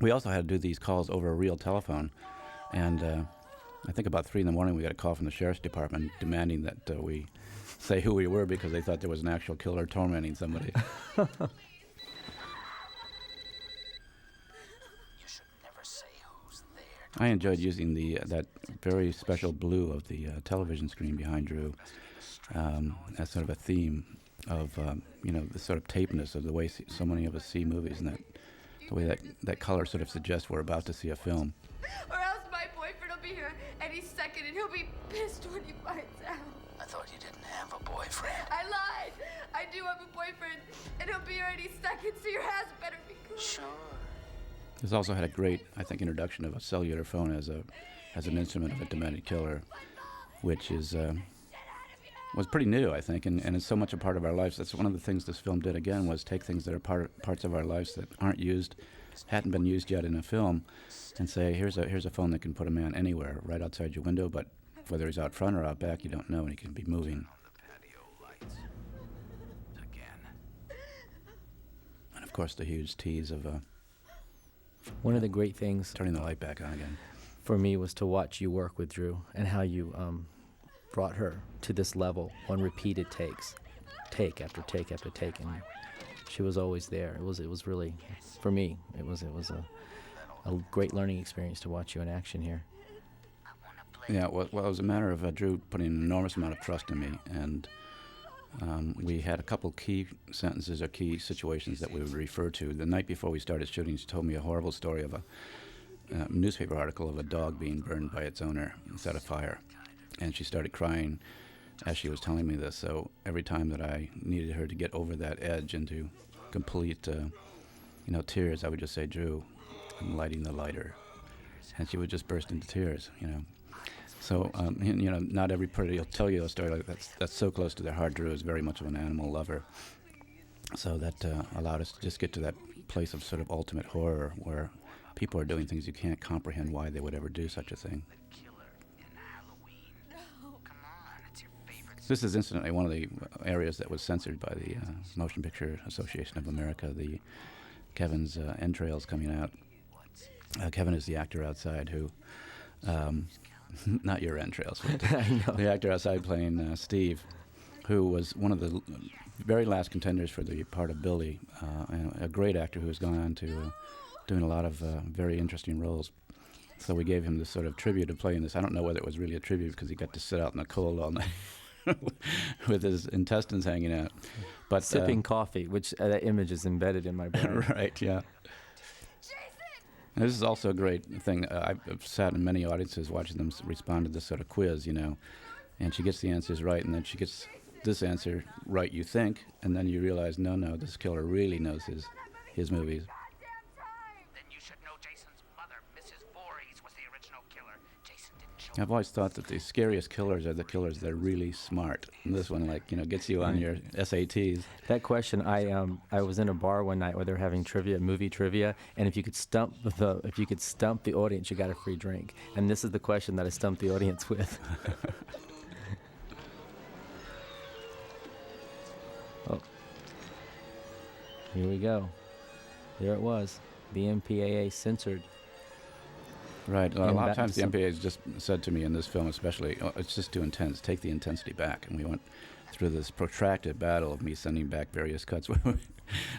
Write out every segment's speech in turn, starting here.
We also had to do these calls over a real telephone, and I think about 3 in the morning we got a call from the sheriff's department demanding that we say who we were because they thought there was an actual killer tormenting somebody. You should never say who's there. I enjoyed using that very special blue of the television screen behind Drew as sort of a theme of the sort of tapeness of the way so many of us see movies, and the way that color sort of suggests we're about to see a film. Or else my boyfriend will be here any second and he'll be pissed when he finds out. I thought you didn't have a boyfriend. I lied. I do have a boyfriend and he'll be here any second, so your ass better be cool. Sure. This also had a great, I think, introduction of a cellular phone as an instrument of a demented killer, which was pretty new, I think, and it's so much a part of our lives. That's one of the things this film did again, was take things that are parts of our lives that aren't used, hadn't been used yet in a film, and say, here's a phone that can put a man anywhere, right outside your window, but whether he's out front or out back, you don't know, and he can be moving. And of course, the huge tease of One of the great things turning the light back on again. for me was to watch you work with Drew and how you brought her to this level on repeated takes, take after take after take, and she was always there. It was really, for me, it was a great learning experience to watch you in action here. Yeah, well, it was a matter of Drew putting an enormous amount of trust in me, and we had a couple key sentences or key situations that we would refer to. The night before we started shooting, she told me a horrible story of a newspaper article of a dog being burned by its owner and set afire. And she started crying as she was telling me this. So every time that I needed her to get over that edge into complete, tears, I would just say, "Drew, I'm lighting the lighter," and she would just burst into tears. So not everybody will tell you a story like that. That's so close to their heart. Drew is very much of an animal lover, so that allowed us to just get to that place of sort of ultimate horror, where people are doing things you can't comprehend why they would ever do such a thing. This is incidentally one of the areas that was censored by the Motion Picture Association of America, Kevin's entrails coming out. Kevin is the actor outside who, not your entrails, but the actor outside playing Steve, who was one of the very last contenders for the part of Billy, and a great actor who has gone on to doing a lot of very interesting roles. So we gave him this sort of tribute of playing this. I don't know whether it was really a tribute because he got to sit out in the cold all night with his intestines hanging out. But Sipping coffee, which that image is embedded in my brain. Right, yeah. And this is also a great thing. I've sat in many audiences watching them respond to this sort of quiz, and she gets the answers right, and then she gets this answer right, you think, and then you realize, no, this killer really knows his movies. I've always thought that the scariest killers are the killers that are really smart. And this one, gets you on your SATs. That question, I was in a bar one night where they were having trivia, movie trivia, and if you could stump the audience, you got a free drink. And this is the question that I stumped the audience with. Oh, here we go. There it was. The MPAA censored. Right. A lot of times the MPA has just said to me in this film especially, it's just too intense, take the intensity back. And we went through this protracted battle of me sending back various cuts where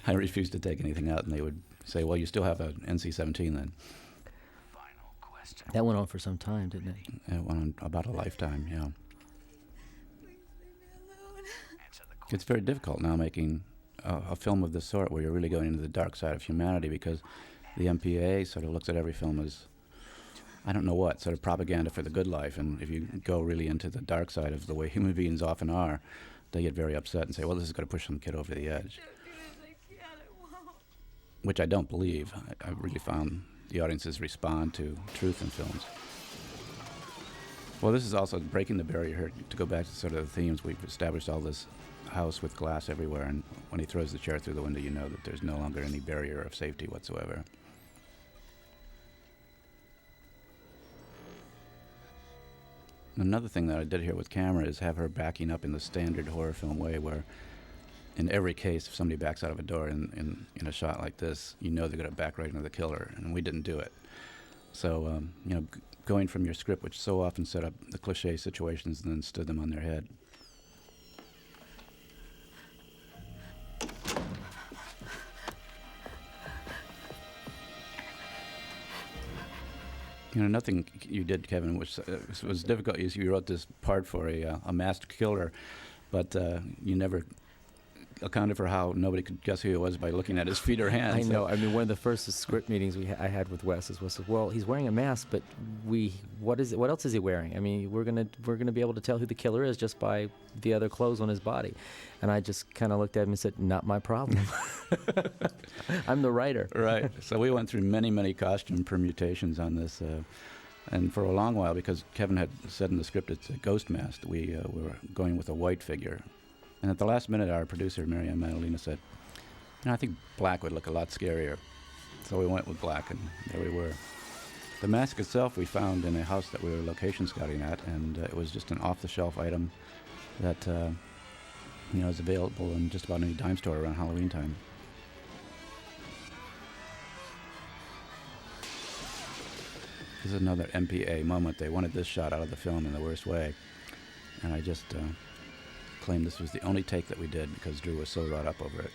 I refused to take anything out, and they would say, well, you still have an NC-17 then. Final question. That went on for some time, didn't it? It went on about a lifetime, yeah. It's very difficult now making a film of this sort where you're really going into the dark side of humanity, because the MPAA sort of looks at every film as, I don't know what, sort of propaganda for the good life. And if you go really into the dark side of the way human beings often are, they get very upset and say, well, this is going to push some kid over the edge. Which I don't believe. I really found the audiences respond to truth in films. Well, this is also breaking the barrier here. To go back to sort of the themes, we've established all this house with glass everywhere, and when he throws the chair through the window, you know that there's no longer any barrier of safety whatsoever. Another thing that I did here with camera is have her backing up in the standard horror film way, where in every case, if somebody backs out of a door in a shot like this, you know they're going to back right into the killer, and we didn't do it. So, going from your script, which so often set up the cliche situations and then stood them on their head. Nothing you did, Kevin, which was difficult. You wrote this part for a masked killer, but you never accounted for how nobody could guess who he was by looking at his feet or hands. I know. I mean, one of the first script meetings I had with Wes was, well, he's wearing a mask, but what else is he wearing? I mean, we're gonna be able to tell who the killer is just by the other clothes on his body. And I just kind of looked at him and said, not my problem. I'm the writer. Right. So we went through many, many costume permutations on this. And for a long while, because Kevin had said in the script it's a ghost mask, we were going with a white figure. And at the last minute, our producer, Marianne Manolina, said, I think black would look a lot scarier. So we went with black, and there we were. The mask itself we found in a house that we were location scouting at, and it was just an off-the-shelf item that is available in just about any dime store around Halloween time. This is another MPA moment. They wanted this shot out of the film in the worst way, and I just claimed this was the only take that we did because Drew was so wrought up over it.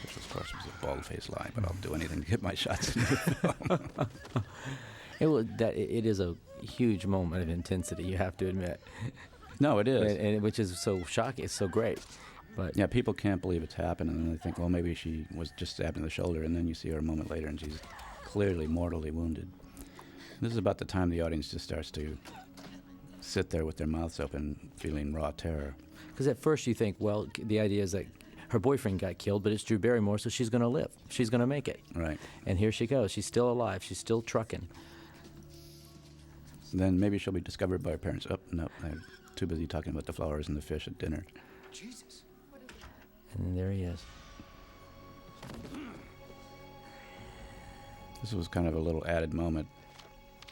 Which, of course, was a bald-faced lie, but I'll do anything to get my shots in the film. It is a huge moment of intensity, you have to admit. No, it is. And which is so shocking. It's so great. But yeah, people can't believe it's happened, and they think, well, maybe she was just stabbed in the shoulder, and then you see her a moment later, and she's clearly mortally wounded. This is about the time the audience just starts to sit there with their mouths open, feeling raw terror. Because at first you think, well, the idea is that her boyfriend got killed, but it's Drew Barrymore, so she's going to live. She's going to make it. Right. And here she goes. She's still alive. She's still trucking. Then maybe she'll be discovered by her parents. Oh, no, I'm too busy talking about the flowers and the fish at dinner. Jesus. And then there he is. This was kind of a little added moment.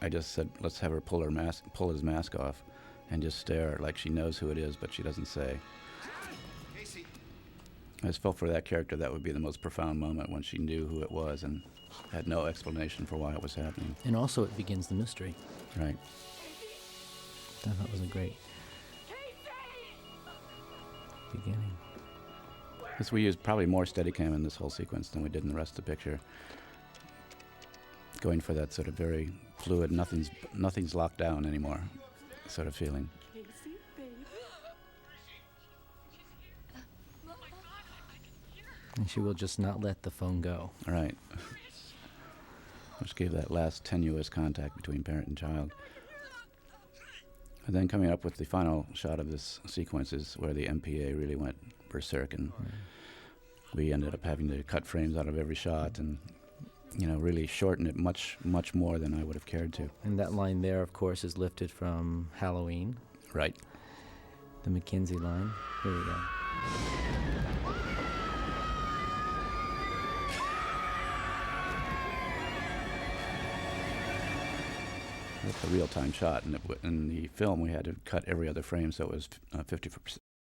I just said, let's have her pull his mask off, and just stare like she knows who it is, but she doesn't say. Casey. I just felt for that character that would be the most profound moment when she knew who it was and had no explanation for why it was happening. And also it begins the mystery. Right. I thought it was a great beginning. Yes, we used probably more Steadicam in this whole sequence than we did in the rest of the picture. Going for that sort of very fluid, nothing's locked down anymore sort of feeling. Casey, baby. And she will just not let the phone go. All right. Which gave that last tenuous contact between parent and child. And then coming up with the final shot of this sequence is where the MPA really went berserk, and we ended up having to cut frames out of every shot and really shorten it much, much more than I would have cared to. And that line there, of course, is lifted from Halloween. Right. The Mackenzie line. Here we go. That's a real-time shot. And in the film, we had to cut every other frame, so it was